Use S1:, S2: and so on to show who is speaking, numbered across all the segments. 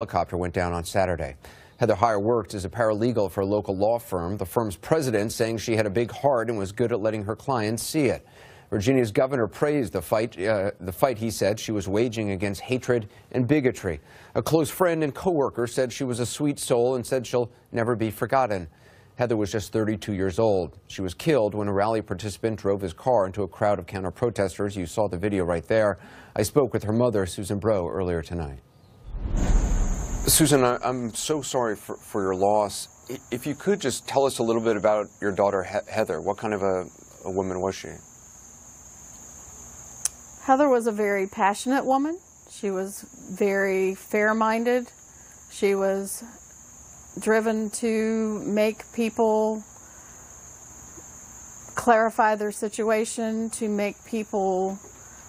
S1: Helicopter went down on Saturday. Heather Heyer worked as a paralegal for a local law firm. The firm's president saying she had a big heart and was good at letting her clients see it. Virginia's governor praised the fight he said she was waging against hatred and bigotry. A close friend and co-worker said she was a sweet soul and said she'll never be forgotten. Heather was just 32 years old. She was killed when a rally participant drove his car into a crowd of counter-protesters. You saw the video right there. I spoke with her mother, Susan Bro, earlier tonight. Susan, I'm so sorry for your loss. If you could just tell us a little bit about your daughter, Heather. What kind of a woman was she?
S2: Heather was a very passionate woman. She was very fair-minded. She was driven to make people clarify their situation, to make people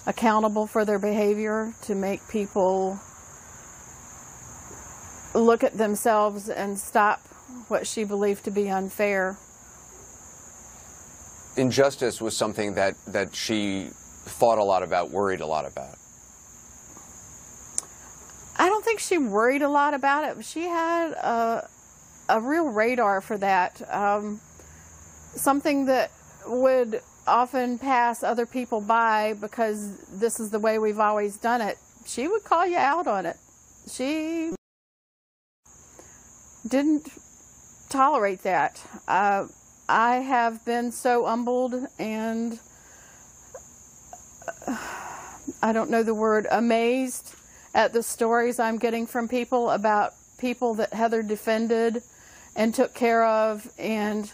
S2: accountable for their behavior, to make people look at themselves and stop what she believed to be unfair.
S1: Injustice was something that she thought a lot about, worried a lot about.
S2: I don't think she worried a lot about it. She had a real radar for that. Something that would often pass other people by because this is the way we've always done it. She would call you out on it. She didn't tolerate that. I have been so humbled and I don't know the word, amazed at the stories I'm getting from people about people that Heather defended and took care of and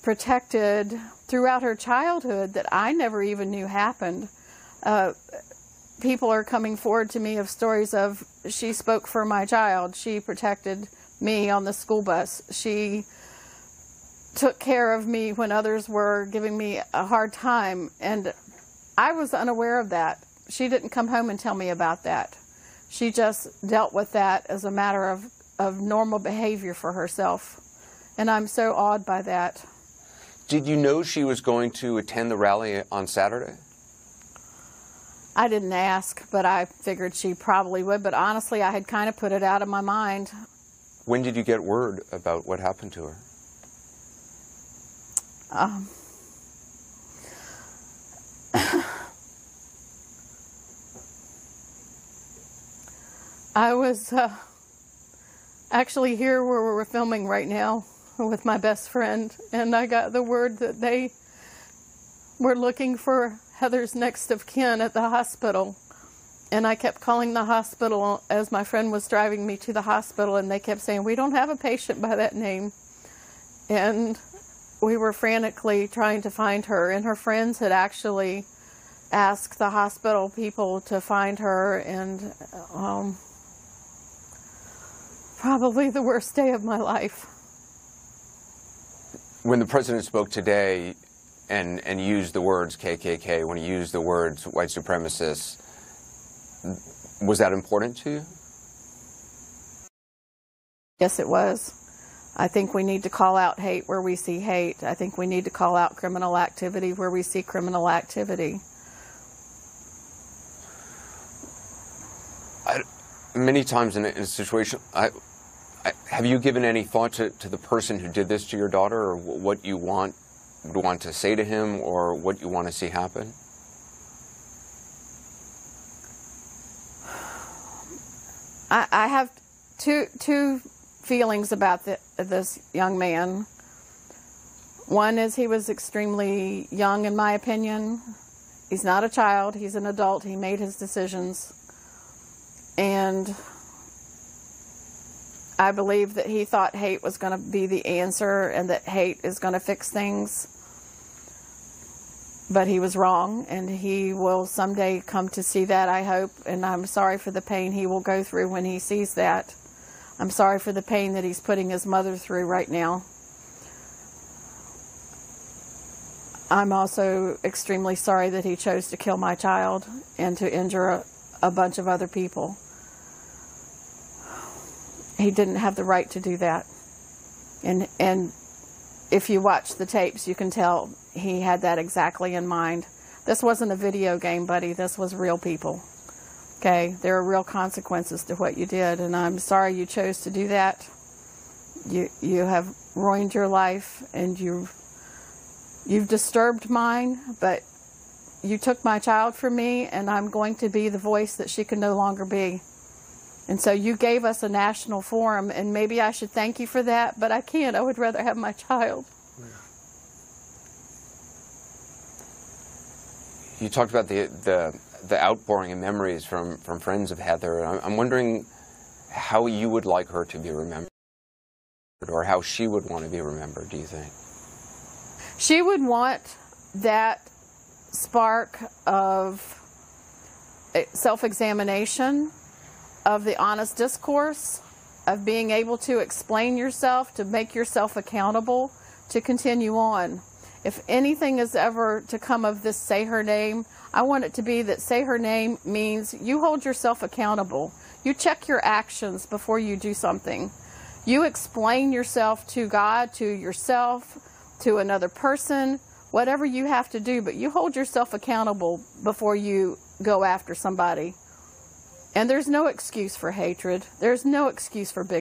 S2: protected throughout her childhood that I never even knew happened. People are coming forward to me of stories of, she spoke for my child, she protected me on the school bus, she took care of me when others were giving me a hard time, and I was unaware of that. She didn't come home and tell me about that. She just dealt with that as a matter of normal behavior for herself, and I'm so awed by that.
S1: Did you know she was going to attend the rally on Saturday?
S2: I didn't ask, but I figured she probably would, but honestly I had kind of put it out of my mind.
S1: When did you get word about what happened to her?
S2: I was actually here where we're filming right now with my best friend, and I got the word that they were looking for Heather's next of kin at the hospital. And I kept calling the hospital as my friend was driving me to the hospital, and they kept saying, "We don't have a patient by that name." And we were frantically trying to find her, and her friends had actually asked the hospital people to find her, and probably the worst day of my life.
S1: When the president spoke today and used the words KKK, when he used the words white supremacists, was that important to you?
S2: Yes, it was. I think we need to call out hate where we see hate. I think we need to call out criminal activity where we see criminal activity.
S1: Many times in a situation, have you given any thought to the person who did this to your daughter, or what you want to say to him, or what you want to see happen?
S2: I have two feelings about this young man. One is he was extremely young, in my opinion. He's not a child, he's an adult, he made his decisions. And I believe that he thought hate was going to be the answer and that hate is going to fix things. But he was wrong, and he will someday come to see that, I hope, and I'm sorry for the pain he will go through when he sees that. I'm sorry for the pain that he's putting his mother through right now. I'm also extremely sorry that he chose to kill my child and to injure a bunch of other people. He didn't have the right to do that. And if you watch the tapes, you can tell he had that exactly in mind. This wasn't a video game, buddy. This was real people. Okay, there are real consequences to what you did, and I'm sorry you chose to do that. You have ruined your life, and you've disturbed mine, but you took my child from me, and I'm going to be the voice that she can no longer be. And so you gave us a national forum, and maybe I should thank you for that, but I can't. I would rather have my child.
S1: You talked about the outpouring of memories from friends of Heather. I'm wondering how you would like her to be remembered, or how she would want to be remembered, do you think?
S2: She would want that spark of self-examination, of the honest discourse, of being able to explain yourself, to make yourself accountable, to continue on. If anything is ever to come of this Say Her Name, I want it to be that Say Her Name means you hold yourself accountable. You check your actions before you do something. You explain yourself to God, to yourself, to another person, whatever you have to do, but you hold yourself accountable before you go after somebody. And there's no excuse for hatred. There's no excuse for bigotry.